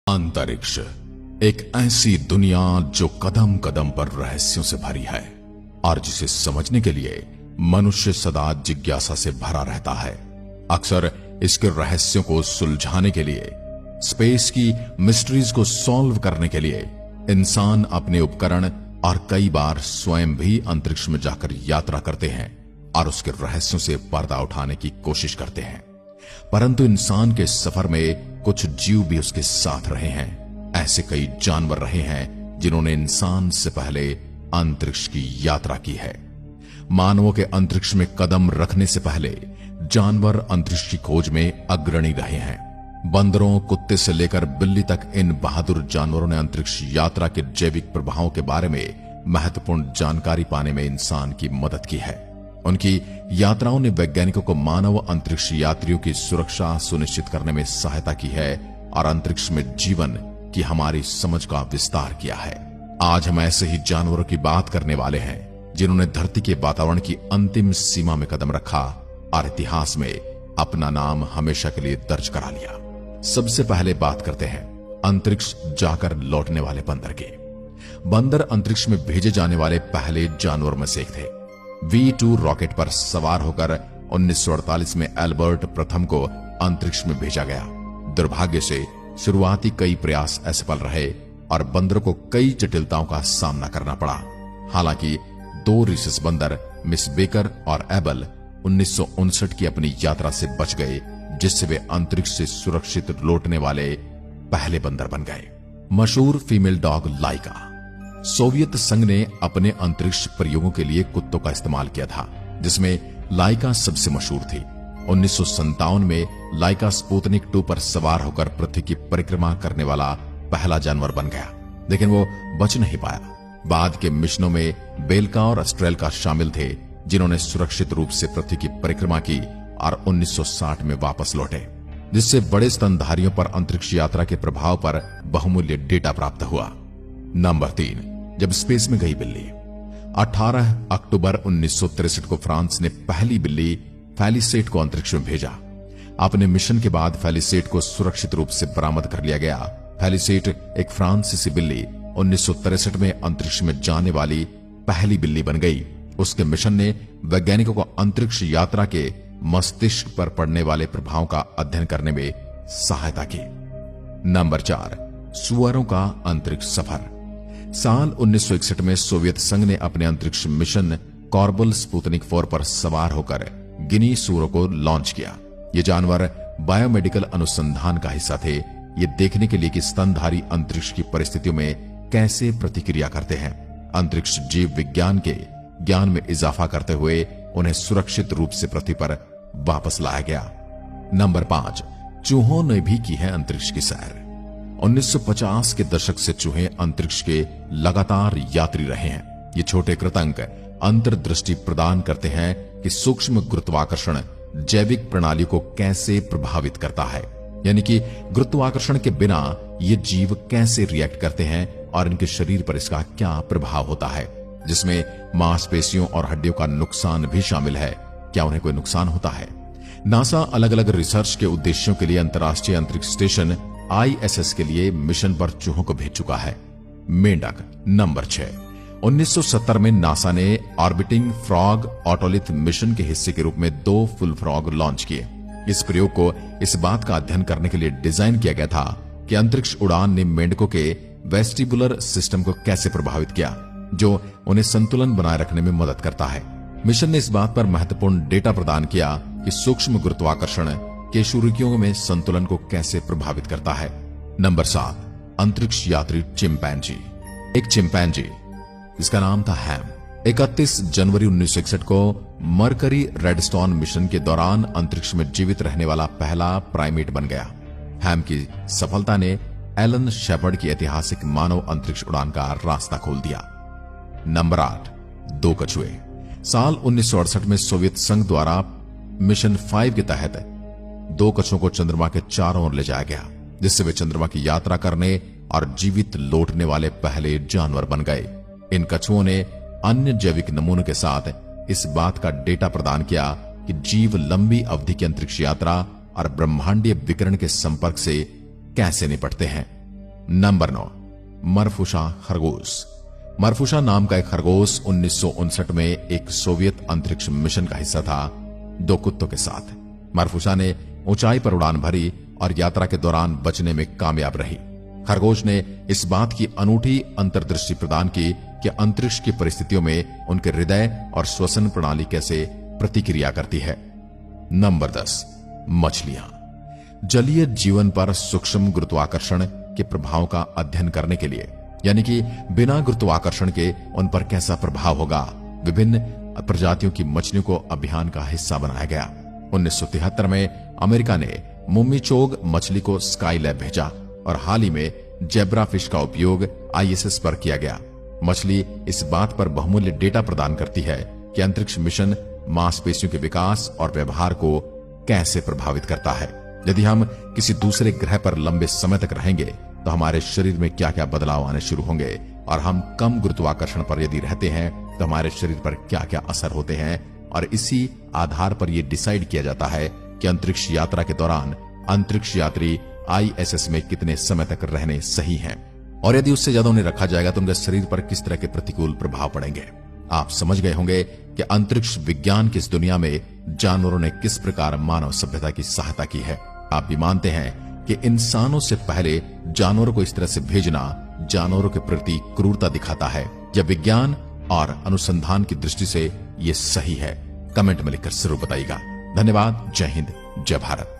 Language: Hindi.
अंतरिक्ष एक ऐसी दुनिया जो कदम कदम पर रहस्यों से भरी है और जिसे समझने के लिए मनुष्य सदा जिज्ञासा से भरा रहता है। अक्सर इसके रहस्यों को सुलझाने के लिए, स्पेस की मिस्ट्रीज को सॉल्व करने के लिए इंसान अपने उपकरण और कई बार स्वयं भी अंतरिक्ष में जाकर यात्रा करते हैं और उसके रहस्यों से पर्दा उठाने की कोशिश करते हैं। परंतु इंसान के सफर में कुछ जीव भी उसके साथ रहे हैं। ऐसे कई जानवर रहे हैं जिन्होंने इंसान से पहले अंतरिक्ष की यात्रा की है। मानवों के अंतरिक्ष में कदम रखने से पहले जानवर अंतरिक्ष की खोज में अग्रणी रहे हैं। बंदरों, कुत्ते से लेकर बिल्ली तक इन बहादुर जानवरों ने अंतरिक्ष यात्रा के जैविक प्रभावों के बारे में महत्वपूर्ण जानकारी पाने में इंसान की मदद की है। उनकी यात्राओं ने वैज्ञानिकों को मानव अंतरिक्ष यात्रियों की सुरक्षा सुनिश्चित करने में सहायता की है और अंतरिक्ष में जीवन की हमारी समझ का विस्तार किया है। आज हम ऐसे ही जानवरों की बात करने वाले हैं जिन्होंने धरती के वातावरण की अंतिम सीमा में कदम रखा और इतिहास में अपना नाम हमेशा के लिए दर्ज करा लिया। सबसे पहले बात करते हैं अंतरिक्ष जाकर लौटने वाले बंदर के। बंदर अंतरिक्ष में भेजे जाने वाले पहले जानवर में से एक थे। V2 रॉकेट पर सवार होकर 1948 में एल्बर्ट प्रथम को अंतरिक्ष में भेजा गया। दुर्भाग्य से शुरुआती कई प्रयास असफल रहे और बंदरों को कई जटिलताओं का सामना करना पड़ा। हालांकि दो रिसस बंदर मिस बेकर और एबल 1959 की अपनी यात्रा से बच गए, जिससे वे अंतरिक्ष से सुरक्षित लौटने वाले पहले बंदर बन गए। मशहूर फीमेल डॉग लाइका। सोवियत संघ ने अपने अंतरिक्ष प्रयोगों के लिए कुत्तों का इस्तेमाल किया था, जिसमें लाइका सबसे मशहूर थी। 1957 में लाइका स्पुतनिक 2 पर सवार होकर पृथ्वी की परिक्रमा करने वाला पहला जानवर बन गया, लेकिन वो बच नहीं पाया। बाद के मिशनों में बेल्का और अस्ट्रेलका शामिल थे, जिन्होंने सुरक्षित रूप से पृथ्वी की परिक्रमा की और 1960 में वापस लौटे, जिससे बड़े स्तनधारियों पर अंतरिक्ष यात्रा के प्रभाव पर बहुमूल्य डेटा प्राप्त हुआ। नंबर 3, जब स्पेस में गई बिल्ली। 18 अक्टूबर 1963 को फ्रांस ने पहली बिल्ली फेलिसेट को अंतरिक्ष में भेजा। अपने मिशन के बाद फेलिसेट को सुरक्षित रूप से बरामद कर लिया गया। फेलिसेट एक फ्रांसीसी बिल्ली 1963 में अंतरिक्ष में जाने वाली पहली बिल्ली बन गई। उसके मिशन ने वैज्ञानिकों को अंतरिक्ष यात्रा के मस्तिष्क पर पड़ने वाले प्रभाव का अध्ययन करने में सहायता की। नंबर 4, सुअरों का अंतरिक्ष सफर। साल 1961 में सोवियत संघ ने अपने अंतरिक्ष मिशन कॉर्बल स्पुतनिक 4 पर सवार होकर गिनी सुअरों को लॉन्च किया। ये जानवर बायोमेडिकल अनुसंधान का हिस्सा थे, ये देखने के लिए कि स्तनधारी अंतरिक्ष की परिस्थितियों में कैसे प्रतिक्रिया करते हैं। अंतरिक्ष जीव विज्ञान के ज्ञान में इजाफा करते हुए उन्हें सुरक्षित रूप से पृथ्वी पर वापस लाया गया। नंबर 5, चूहों ने भी की है अंतरिक्ष की सैर। 1950 के दशक से चूहे अंतरिक्ष के लगातार यात्री रहे हैं। ये छोटे कृतंक अंतर्दृष्टि प्रदान करते हैं कि सूक्ष्म गुरुत्वाकर्षण जैविक प्रणाली को कैसे प्रभावित करता है, यानी कि गुरुत्वाकर्षण के बिना ये जीव कैसे रिएक्ट करते हैं और इनके शरीर पर इसका क्या प्रभाव होता है, जिसमें मांसपेशियों और हड्डियों का नुकसान भी शामिल है। क्या उन्हें कोई नुकसान होता है? नासा अलग अलग रिसर्च के उद्देश्यों के लिए अंतर्राष्ट्रीय अंतरिक्ष स्टेशन ISS के लिए मिशन पर चूहों को भेज चुका है। मेंढक। नंबर 6, 1970 में नासा ने ऑर्बिटिंग फ्रॉग ऑटोलिथ मिशन के हिस्से के रूप में 2 फुल फ्रॉग लॉन्च किए। इस प्रयोग को इस बात का अध्ययन करने के लिए डिजाइन किया गया था कि अंतरिक्ष उड़ान ने मेंढकों के वेस्टिबुलर सिस्टम को कैसे प्रभावित किया, जो उन्हें संतुलन बनाए रखने में मदद करता है। मिशन ने इस बात पर महत्वपूर्ण डेटा प्रदान किया कि सूक्ष्म गुरुत्वाकर्षण केशुरिकियों में संतुलन को कैसे प्रभावित करता है। नंबर 7, अंतरिक्ष यात्री चिंपैंजी। एक चिंपैंजी, इसका नाम था हैम, 31 जनवरी 1961 को मरकरी रेडस्टोन मिशन के दौरान अंतरिक्ष में जीवित रहने वाला पहला प्राइमेट बन गया। हैम की सफलता ने एलन शेपर्ड की ऐतिहासिक मानव अंतरिक्ष उड़ान का रास्ता खोल दिया। नंबर 8, 2 कछुए। साल 1968 में सोवियत संघ द्वारा मिशन 5 के तहत 2 कछुओं को चंद्रमा के चारों ओर ले जाया गया, जिससे वे चंद्रमा की यात्रा करने और जीवित लौटने वाले पहले जानवर बन गए। इन कछुओं ने अन्य जैविक नमूनों के साथ इस बात का डेटा प्रदान किया कि जीव लंबी अवधि की अंतरिक्ष यात्रा और ब्रह्मांडीय विकिरण के संपर्क से कैसे निपटते हैं। नंबर 9, मरफूशा खरगोश। मरफूशा नाम का एक खरगोश 1959 में एक सोवियत अंतरिक्ष मिशन का हिस्सा था, 2 कुत्तों के साथ। मरफूशा ने ऊंचाई पर उड़ान भरी और यात्रा के दौरान बचने में कामयाब रही। खरगोश ने इस बात की अनूठी अंतर्दृष्टि प्रदान की कि अंतरिक्ष की परिस्थितियों में उनके हृदय और श्वसन प्रणाली कैसे प्रतिक्रिया करती है। नंबर 10, मछलियां। जलीय जीवन पर सूक्ष्म गुरुत्वाकर्षण के प्रभाव का अध्ययन करने के लिए, यानी कि बिना गुरुत्वाकर्षण के उन पर कैसा प्रभाव होगा, विभिन्न प्रजातियों की मछलियों को अभियान का हिस्सा बनाया गया। 1973 में अमेरिका ने मुम्मीचोग मछली को स्काई लैब भेजा और हाल ही में जेब्रा फिश का उपयोग ISS पर किया गया। मछली इस बात पर बहुमूल्य डेटा प्रदान करती है कि अंतरिक्ष मिशन मांसपेशियों के विकास और व्यवहार को कैसे प्रभावित करता है। यदि हम किसी दूसरे ग्रह पर लंबे समय तक रहेंगे तो हमारे शरीर में क्या क्या बदलाव आने शुरू होंगे, और हम कम गुरुत्वाकर्षण पर यदि रहते हैं तो हमारे शरीर पर क्या क्या असर होते हैं, और इसी आधार पर यह डिसाइड किया जाता है कि अंतरिक्ष यात्रा के दौरान अंतरिक्ष यात्री ISS में कितने समय तक रहने सही हैं, और यदि उससे ज्यादा उन्हें रखा जाएगा तो उनके शरीर पर किस तरह के प्रतिकूल प्रभाव पड़ेंगे। आप समझ गए होंगे कि अंतरिक्ष विज्ञान की इस दुनिया में जानवरों ने किस प्रकार मानव सभ्यता की सहायता की है। आप भी मानते हैं कि इंसानों से पहले जानवरों को इस तरह से भेजना जानवरों के प्रति क्रूरता दिखाता है। जब विज्ञान और अनुसंधान की दृष्टि से यह सही है, कमेंट में लिखकर जरूर बताइएगा। धन्यवाद। जय हिंद, जय भारत।